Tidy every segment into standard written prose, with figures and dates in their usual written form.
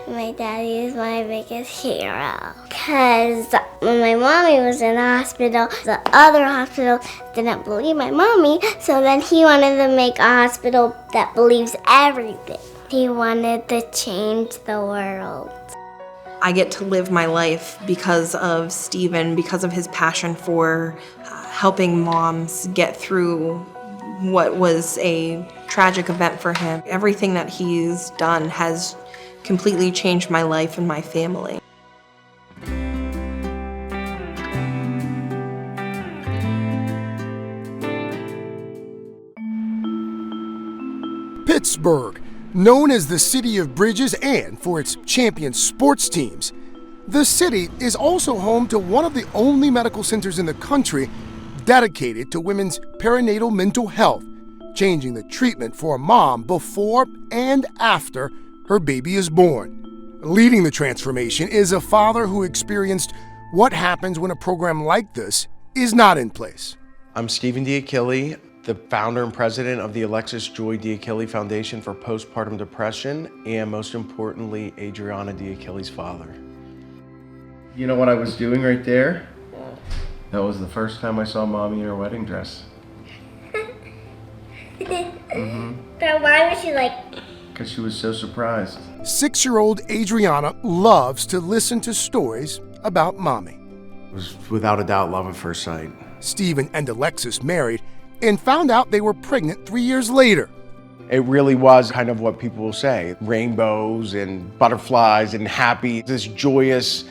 My daddy is my biggest hero. Because when my mommy was in the hospital, the other hospital didn't believe my mommy, so then he wanted to make a hospital that believes everything. He wanted to change the world. I get to live my life because of Stephen, because of his passion for helping moms get through what was a tragic event for him. Everything that he's done has completely changed my life and my family. Pittsburgh, known as the City of Bridges and for its champion sports teams, the city is also home to one of the only medical centers in the country dedicated to women's perinatal mental health, changing the treatment for a mom before and after her baby is born. Leading the transformation is a father who experienced what happens when a program like this is not in place. I'm Stephen D'Achille, the founder and president of the Alexis Joy D'Achille Foundation for Postpartum Depression, and most importantly, Adriana D'Achille's father. You know what I was doing right there? That was the first time I saw Mommy in her wedding dress. But why was she like... Because she was so surprised. 6-year-old Adriana loves to listen to stories about Mommy. It was without a doubt love at first sight. Stephen and Alexis married and found out they were pregnant 3 years later. It really was kind of what people will say, rainbows and butterflies and happy, this joyous,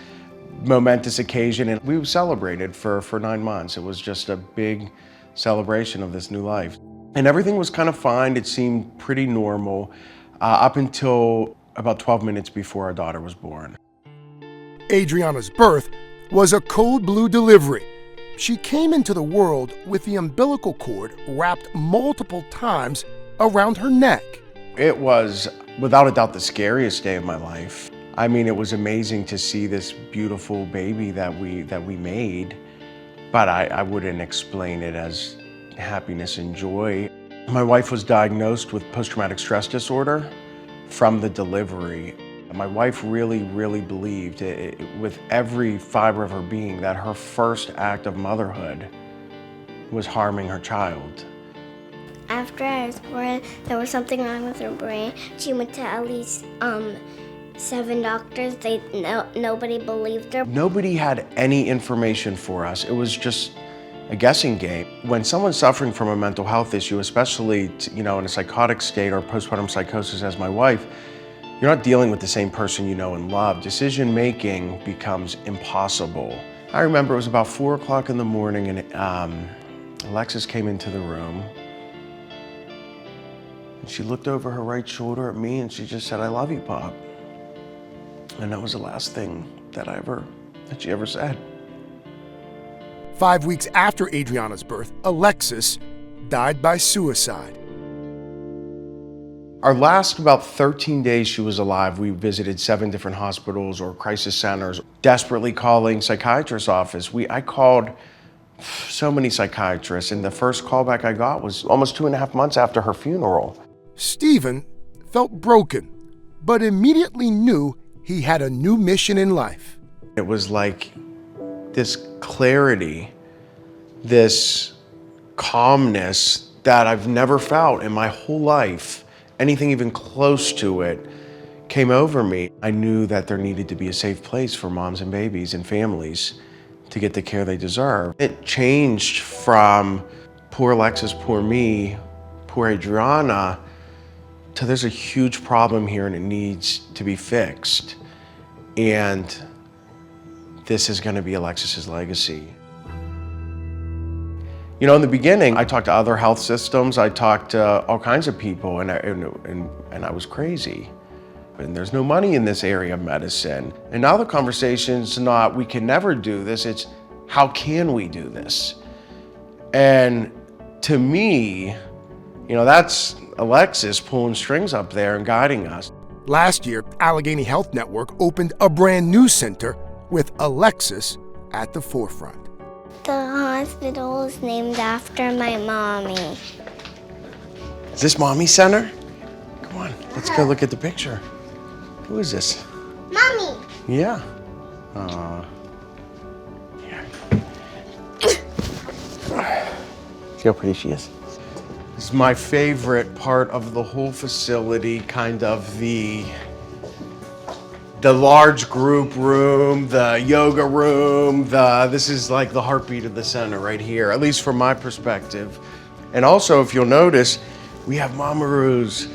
momentous occasion. And we celebrated for 9 months. It was just a big celebration of this new life. And everything was kind of fine. It seemed pretty normal up until about 12 minutes before our daughter was born. Adriana's birth was a code blue delivery. She came into the world with the umbilical cord wrapped multiple times around her neck. It was, without a doubt, the scariest day of my life. I mean, it was amazing to see this beautiful baby that we made, but I wouldn't explain it as happiness and joy. My wife was diagnosed with post-traumatic stress disorder from the delivery. My wife really, really believed with every fiber of her being that her first act of motherhood was harming her child. After I was born, there was something wrong with her brain. She went to at least 7 doctors. Nobody believed her. Nobody had any information for us. It was just a guessing game. When someone's suffering from a mental health issue, especially in a psychotic state or postpartum psychosis as my wife, you're not dealing with the same person you know and love. Decision making becomes impossible. I remember it was about 4 o'clock in the morning and Alexis came into the room. And she looked over her right shoulder at me and she just said, "I love you, Pop." And that was the last thing that she ever said. 5 weeks after Adriana's birth, Alexis died by suicide. Our last about 13 days she was alive, we visited 7 different hospitals or crisis centers, desperately calling psychiatrist's office. I called so many psychiatrists, and the first callback I got was almost 2.5 months after her funeral. Stephen felt broken, but immediately knew he had a new mission in life. It was like this clarity, this calmness that I've never felt in my whole life. Anything even close to it came over me. I knew that there needed to be a safe place for moms and babies and families to get the care they deserve. It changed from poor Alexis, poor me, poor Adriana, to there's a huge problem here and it needs to be fixed. And this is going to be Alexis's legacy. In the beginning, I talked to other health systems, I talked to all kinds of people, and I was crazy. And there's no money in this area of medicine. And now the conversation's not, we can never do this, it's how can we do this? And to me, that's Alexis pulling strings up there and guiding us. Last year, Allegheny Health Network opened a brand new center with Alexis at the forefront. The hospital is named after my mommy. Is this Mommy Center? Come on, let's go look at the picture. Who is this? Yeah. See how pretty she is? This is my favorite part of the whole facility, kind of the large group room, the yoga room, this is like the heartbeat of the center right here, at least from my perspective. And also, if you'll notice, we have mamaroos.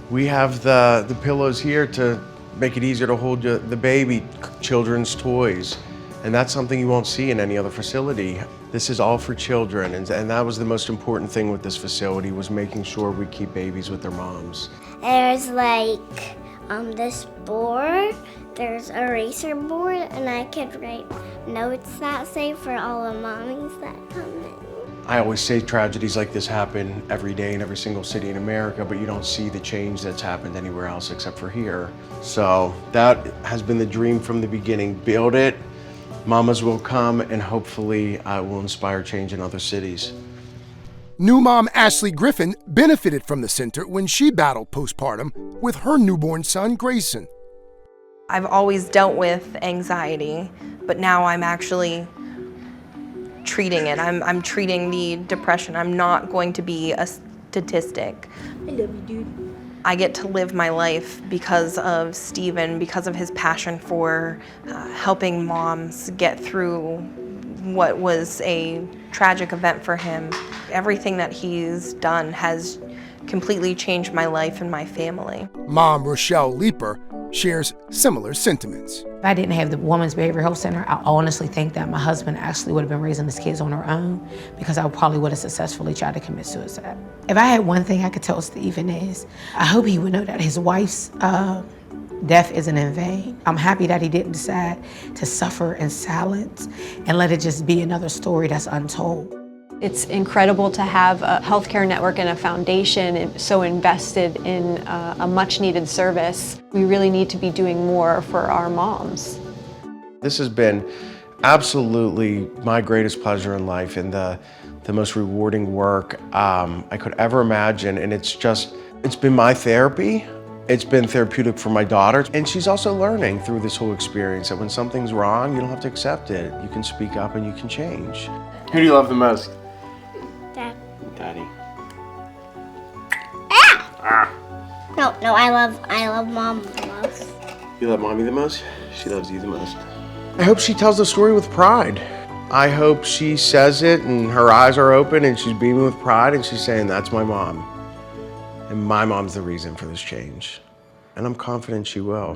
We have the pillows here to make it easier to hold the baby, children's toys. And that's something you won't see in any other facility. This is all for children, and that was the most important thing with this facility, was making sure we keep babies with their moms. There's like this board, there's a eraser board, and I could write notes that say for all the mommies that come in. I always say tragedies like this happen every day in every single city in America, but you don't see the change that's happened anywhere else except for here. So that has been the dream from the beginning. Build it, mamas will come, and hopefully will inspire change in other cities. New mom Ashley Griffin benefited from the center when she battled postpartum with her newborn son, Grayson. I've always dealt with anxiety, but now I'm actually treating it. I'm treating the depression. I'm not going to be a statistic. I love you, dude. I get to live my life because of Steven, because of his passion for helping moms get through what was a tragic event for him. Everything that he's done has completely changed my life and my family. Mom Rochelle Leeper shares similar sentiments. If I didn't have the Women's Behavioral Health Center, I honestly think that my husband actually would have been raising his kids on her own, because I probably would have successfully tried to commit suicide. If I had one thing I could tell Steven is, I hope he would know that his wife's death isn't in vain. I'm happy that he didn't decide to suffer in silence and let it just be another story that's untold. It's incredible to have a healthcare network and a foundation so invested in a much needed service. We really need to be doing more for our moms. This has been absolutely my greatest pleasure in life, and the most rewarding work I could ever imagine. And it's been my therapy. It's been therapeutic for my daughter. And she's also learning through this whole experience that when something's wrong, you don't have to accept it. You can speak up and you can change. Who do you love the most? Dad. Daddy. No, I love Mom the most. You love Mommy the most? She loves you the most. I hope she tells the story with pride. I hope she says it and her eyes are open and she's beaming with pride and she's saying, that's my mom. And my mom's the reason for this change. And I'm confident she will.